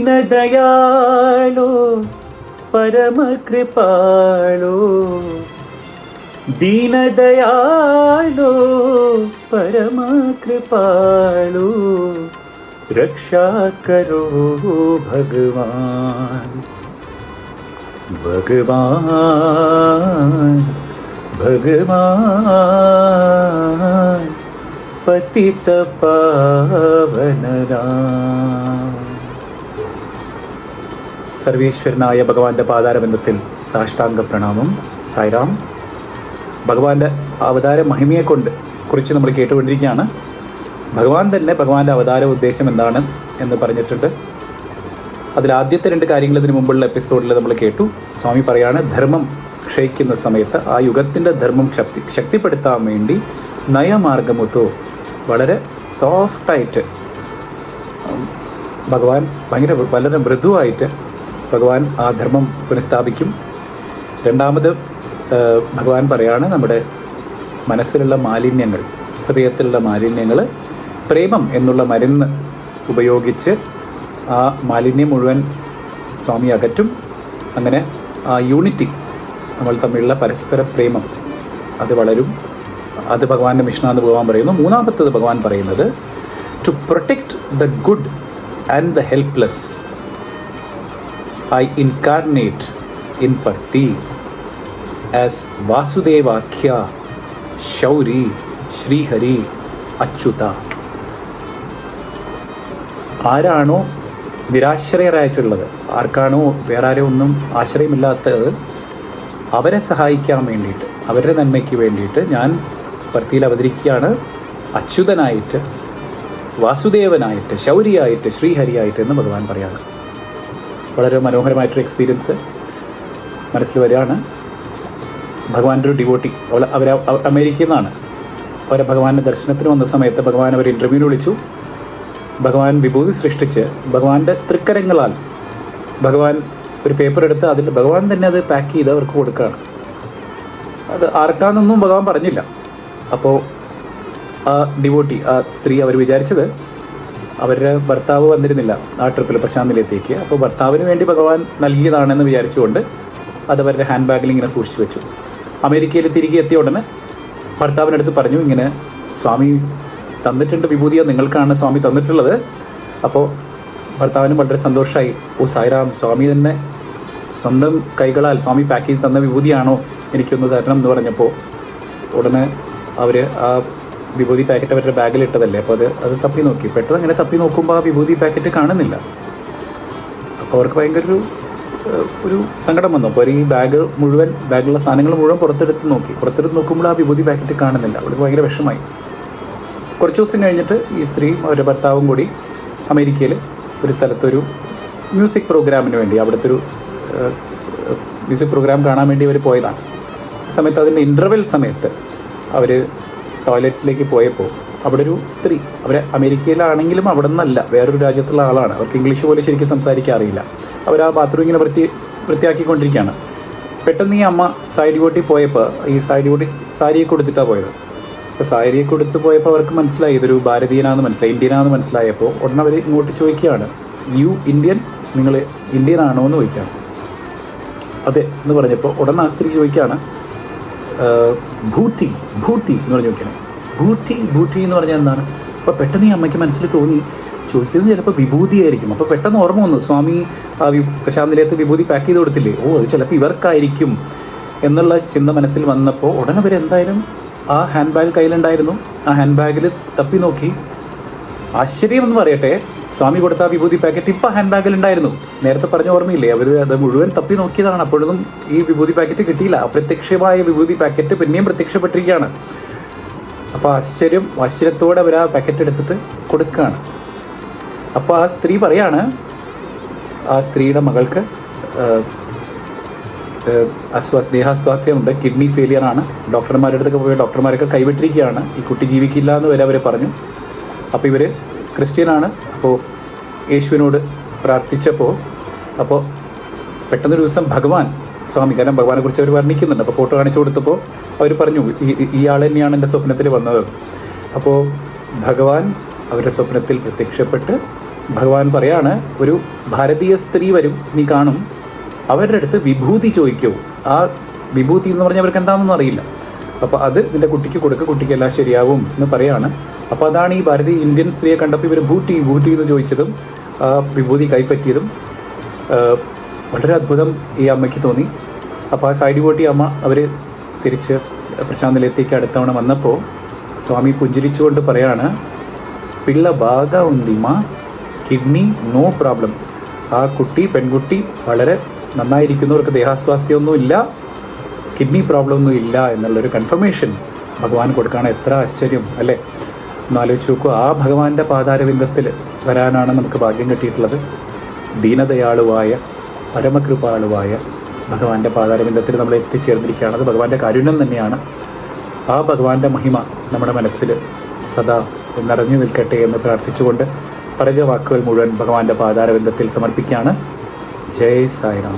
दीनदयाळो परमकृपाळो, दीनदयाळो परमकृपाळो, रक्षा करो भगवान भगवान भगवान पतित पावन राम. സർവേശ്വരനായ ഭഗവാന്റെ പാതാരബന്ധത്തിൽ സാഷ്ടാംഗ പ്രണാമം. സായിറാം. ഭഗവാന്റെ അവതാര കുറിച്ച് നമ്മൾ കേട്ടുകൊണ്ടിരിക്കുകയാണ്. ഭഗവാൻ തന്നെ ഭഗവാന്റെ അവതാര ഉദ്ദേശം എന്താണ് എന്ന് പറഞ്ഞിട്ടുണ്ട്. അതിലാദ്യത്തെ 2 കാര്യങ്ങൾ ഇതിനു മുമ്പുള്ള എപ്പിസോഡിൽ നമ്മൾ കേട്ടു. സ്വാമി പറയാണ്, ധർമ്മം ക്ഷയിക്കുന്ന സമയത്ത് ആ യുഗത്തിൻ്റെ ധർമ്മം ശക്തിപ്പെടുത്താൻ വേണ്ടി നയമാർഗമുത്തോ, വളരെ സോഫ്റ്റായിട്ട് ഭഗവാൻ വളരെ മൃദുവായിട്ട് ഭഗവാൻ ആ ധർമ്മം പുനഃസ്ഥാപിക്കും. രണ്ടാമത് ഭഗവാൻ പറയാണ്, നമ്മുടെ മനസ്സിലുള്ള മാലിന്യങ്ങൾ, ഹൃദയത്തിലുള്ള മാലിന്യങ്ങൾ പ്രേമം എന്നുള്ള മരുന്ന് ഉപയോഗിച്ച് ആ മാലിന്യം മുഴുവൻ സ്വാമി അകറ്റും. അങ്ങനെ ആ യൂണിറ്റി, നമ്മൾ തമ്മിലുള്ള പരസ്പര പ്രേമം അത് വളരും. അത് ഭഗവാന്റെ മിഷനാന്ന് ഭഗവാൻ പറയുന്നു. മൂന്നാമത്തത് ഭഗവാൻ പറയുന്നത്, to protect the good and the helpless I incarnate in പർത്തി ആസ് വാസുദേവാഖ്യ ശൗരി ശ്രീഹരി അച്യുത. ആരാണോ നിരാശ്രയരായിട്ടുള്ളത്, ആർക്കാണോ വേറെ ആരോ ഒന്നും ആശ്രയമില്ലാത്തത്, അവരെ സഹായിക്കാൻ വേണ്ടിയിട്ട്, അവരുടെ നന്മയ്ക്ക് വേണ്ടിയിട്ട് ഞാൻ പർത്തിയിൽ അവതരിക്കുകയാണ്, അച്യുതനായിട്ട്, വാസുദേവനായിട്ട്, ശൗരിയായിട്ട്, ശ്രീഹരിയായിട്ട് എന്ന് ഭഗവാൻ പറയാണ്. വളരെ മനോഹരമായിട്ടൊരു എക്സ്പീരിയൻസ് മനസ്സിൽ വരികയാണ്. ഭഗവാന്റെ ഒരു ഡിവോട്ടി, അവർ അമേരിക്കയിൽ നിന്നാണ്. അവരെ ഭഗവാന്റെ ദർശനത്തിന് വന്ന സമയത്ത് ഭഗവാൻ അവർ ഇൻ്റർവ്യൂവിന് വിളിച്ചു. ഭഗവാൻ വിഭൂതി സൃഷ്ടിച്ച് ഭഗവാന്റെ തൃക്കരങ്ങളാൽ ഭഗവാൻ ഒരു പേപ്പർ എടുത്ത് അതിൽ ഭഗവാൻ തന്നെ അത് പാക്ക് ചെയ്ത് അവർക്ക് കൊടുക്കുകയാണ്. അത് ആർക്കാന്നൊന്നും ഭഗവാൻ പറഞ്ഞില്ല. അപ്പോൾ ആ ഡിവോട്ടി, ആ സ്ത്രീ, അവർ വിചാരിച്ചത് അവരുടെ ഭർത്താവ് വന്നിരുന്നില്ല ആ ട്രിപ്പിൽ പ്രശാന്ത് നിലയത്തേക്ക്. അപ്പോൾ ഭർത്താവിന് വേണ്ടി ഭഗവാൻ നൽകിയതാണെന്ന് വിചാരിച്ചുകൊണ്ട് അത് അവരുടെ ഹാൻഡ് ബാഗിൽ ഇങ്ങനെ സൂക്ഷിച്ചു വെച്ചു. അമേരിക്കയിൽ തിരികെ എത്തിയ ഉടനെ ഭർത്താവിനടുത്ത് പറഞ്ഞു, ഇങ്ങനെ സ്വാമി തന്നിട്ടുണ്ട് വിഭൂതിയാണ്, നിങ്ങൾക്കാണ് സ്വാമി തന്നിട്ടുള്ളത്. അപ്പോൾ ഭർത്താവിനും വളരെ സന്തോഷമായി. ഓ സായിറാം, സ്വാമി തന്നെ സ്വന്തം കൈകളാൽ സ്വാമി പാക്ക് ചെയ്ത് തന്ന വിഭൂതിയാണോ, എനിക്കൊന്ന് തരണം എന്ന് പറഞ്ഞപ്പോൾ ഉടനെ അവർ ആ വിഭൂതി പാക്കറ്റ് അവരുടെ ബാഗിലിട്ടതല്ലേ, അപ്പോൾ അത് തപ്പി നോക്കി. പെട്ടെന്ന് അങ്ങനെ തപ്പി നോക്കുമ്പോൾ ആ വിഭൂതി പാക്കറ്റ് കാണുന്നില്ല. അപ്പോൾ അവർക്ക് ഭയങ്കര ഒരു സങ്കടം വന്നു. അപ്പോൾ അവർ ഈ ബാഗിലുള്ള സാധനങ്ങൾ മുഴുവൻ പുറത്തെടുത്ത് നോക്കുമ്പോൾ ആ വിഭൂതി പാക്കറ്റ് കാണുന്നില്ല. അവർക്ക് ഭയങ്കര വിഷമമായി. കുറച്ച് ദിവസം കഴിഞ്ഞിട്ട് ഈ സ്ത്രീയും അവരുടെ ഭർത്താവും കൂടി അമേരിക്കയിൽ ഒരു സ്ഥലത്തൊരു മ്യൂസിക് പ്രോഗ്രാമിന് വേണ്ടി, അവിടുത്തെ ഒരു മ്യൂസിക് പ്രോഗ്രാം കാണാൻ വേണ്ടി അവർ പോയതാണ്. ആ സമയത്ത് അതിൻ്റെ ഇൻ്റർവെൽ സമയത്ത് അവർ ടോയ്ലറ്റിലേക്ക് പോയപ്പോൾ അവിടെ ഒരു സ്ത്രീ, അവർ അമേരിക്കയിലാണെങ്കിലും അവിടെ നിന്നല്ല, വേറൊരു രാജ്യത്തുള്ള ആളാണ്. അവർക്ക് ഇംഗ്ലീഷ് പോലെ ശരിക്കും സംസാരിക്കാൻ അറിയില്ല. അവർ ആ ബാത്റൂം ഇങ്ങനെ വൃത്തിയാക്കിക്കൊണ്ടിരിക്കുകയാണ്. പെട്ടെന്ന് ഈ അമ്മ സാരി ഡിവോട്ടി പോയപ്പോൾ, ഈ സാരി ഡിവോട്ടി സാരിയൊക്കെ കൊടുത്തിട്ടാണ് പോയത്. അപ്പോൾ സാരിയൊക്കെ കൊടുത്ത് പോയപ്പോൾ അവർക്ക് മനസ്സിലായി ഇതൊരു ഭാരതീയനാണെന്ന് മനസ്സിലായി, ഇന്ത്യനാണെന്ന് മനസ്സിലായപ്പോൾ ഉടനെ അവർ ഇങ്ങോട്ട് ചോദിക്കുകയാണ്, യു ഇന്ത്യൻ, നിങ്ങൾ ഇന്ത്യൻ ആണോ എന്ന് ചോദിക്കുകയാണ്. അതെ എന്ന് പറഞ്ഞപ്പോൾ ഉടനെ ആ സ്ത്രീ ചോദിക്കുകയാണ്, ഭൂതി എന്ന് പറഞ്ഞ് നോക്കിയാണ്. ഭൂതി എന്ന് പറഞ്ഞാൽ എന്താണ്? അപ്പോൾ പെട്ടെന്ന് ഈ അമ്മയ്ക്ക് മനസ്സിൽ തോന്നി, ചോദിക്കുന്നത് ചിലപ്പോൾ വിഭൂതിയായിരിക്കും. അപ്പോൾ പെട്ടെന്ന് ഓർമ്മ വന്നു, സ്വാമി ആ പ്രശാന്ത് നിലയത്ത് വിഭൂതി പാക്ക് ചെയ്ത് കൊടുത്തില്ലേ, ഓ അത് ചിലപ്പോൾ ഇവർക്കായിരിക്കും എന്നുള്ള ചിന്ത മനസ്സിൽ വന്നപ്പോൾ ഉടനെ അവരെന്തായാലും ആ ഹാൻഡ് ബാഗ് കയ്യിലുണ്ടായിരുന്നു. ആ ഹാൻഡ് ബാഗിൽ തപ്പി നോക്കി. ആശ്ചര്യമെന്ന് പറയട്ടെ, സ്വാമി കൊടുത്ത ആ വിഭൂതി പാക്കറ്റ് ഇപ്പോൾ ഹാൻഡ് ബാഗിലുണ്ടായിരുന്നു. നേരത്തെ പറഞ്ഞ ഓർമ്മയില്ലേ, അവർ അത് മുഴുവൻ തപ്പി നോക്കിയതാണ്. അപ്പോഴൊന്നും ഈ വിഭൂതി പാക്കറ്റ് കിട്ടിയില്ല. അപ്രത്യക്ഷമായ വിഭൂതി പാക്കറ്റ് പിന്നെയും പ്രത്യക്ഷപ്പെട്ടിരിക്കുകയാണ്. അപ്പോൾ ആശ്ചര്യത്തോടെ അവർ ആ പാക്കറ്റ് എടുത്തിട്ട് കൊടുക്കുകയാണ്. അപ്പോൾ ആ സ്ത്രീ പറയാണ്, ആ സ്ത്രീയുടെ മകൾക്ക് ദേഹാസ്വാസ്ഥ്യമുണ്ട്, കിഡ്നി ഫെയിലിയറാണ്. ഡോക്ടർമാരുടെ അടുത്തൊക്കെ പോയി ഡോക്ടർമാരൊക്കെ കൈവിട്ടിരിക്കുകയാണ്, ഈ കുട്ടി ജീവിക്കില്ല എന്ന് വരെ അവർ പറഞ്ഞു. അപ്പോൾ ഇവർ ക്രിസ്ത്യനാണ്. അപ്പോൾ യേശുവിനോട് പ്രാർത്ഥിച്ചപ്പോൾ പെട്ടെന്നൊരു ദിവസം ഭഗവാൻ സ്വാമി, കാരണം ഭഗവാനെക്കുറിച്ച് അവർ വർണ്ണിക്കുന്നുണ്ട്, അപ്പോൾ ഫോട്ടോ കാണിച്ചു കൊടുത്തപ്പോൾ അവർ പറഞ്ഞു, ഈ ആൾ തന്നെയാണ് എൻ്റെ സ്വപ്നത്തിൽ വന്നത്. അപ്പോൾ ഭഗവാൻ അവരുടെ സ്വപ്നത്തിൽ പ്രത്യക്ഷപ്പെട്ട് ഭഗവാൻ പറയാണ്, ഒരു ഭാരതീയ സ്ത്രീ വരും, നീ കാണും, അവരുടെ അടുത്ത് വിഭൂതി ചോദിക്കൂ. ആ വിഭൂതി എന്ന് പറഞ്ഞാൽ അവർക്ക് എന്താണെന്നൊന്നും അറിയില്ല. അപ്പോൾ അത് നിൻ്റെ കുട്ടിക്ക് കൊടുക്കുക, കുട്ടിക്ക് എല്ലാം ശരിയാവും എന്ന് പറയാണ്. അപ്പോൾ അതാണ് ഈ ഭാരതീയ ഇന്ത്യൻ സ്ത്രീയെ കണ്ടപ്പോൾ ഇവർ ഭൂട്ടി എന്ന് ചോദിച്ചതും വിഭൂതി കൈപ്പറ്റിയതും വളരെ അത്ഭുതം ഈ അമ്മയ്ക്ക് തോന്നി. അപ്പോൾ ആ സൈഡ് ബോട്ടി അമ്മ അവർ തിരിച്ച് പ്രശാന്ത് നിലയത്തേക്ക് അടുത്തവണ വന്നപ്പോൾ സ്വാമി പുഞ്ചിരിച്ചുകൊണ്ട് പറയാണ്, Pillai Baga ഉന്തിമ, kidney no problem. ആ പെൺകുട്ടി വളരെ നന്നായിരിക്കുന്നവർക്ക് ദേഹാസ്വാസ്ഥ്യമൊന്നും ഇല്ല, കിഡ്നി പ്രോബ്ലം ഒന്നും ഇല്ല എന്നുള്ളൊരു കൺഫർമേഷൻ ഭഗവാൻ കൊടുക്കുകയാണ്. എത്ര ആശ്ചര്യം അല്ലേ? ഒന്നാലോചിച്ച് നോക്കൂ. ആ ഭഗവാന്റെ പാതാരവിന്ദത്തിൽ വരാനാണ് നമുക്ക് ഭാഗ്യം കിട്ടിയിട്ടുള്ളത്. ദീനദയാളുവായ പരമകൃപാളുവായ ഭഗവാന്റെ പാതാരവിന്ദത്തിൽ നമ്മൾ എത്തിച്ചേർന്നിരിക്കുകയാണ്. അത് ഭഗവാന്റെ കാരുണ്യം തന്നെയാണ്. ആ ഭഗവാന്റെ മഹിമ നമ്മുടെ മനസ്സിൽ സദാ നിറഞ്ഞു നിൽക്കട്ടെ എന്ന് പ്രാർത്ഥിച്ചുകൊണ്ട് പറഞ്ഞ വാക്കുകൾ മുഴുവൻ ഭഗവാന്റെ പാതാരവിന്ദത്തിൽ സമർപ്പിക്കുകയാണ്. ജയ് സായിറാം.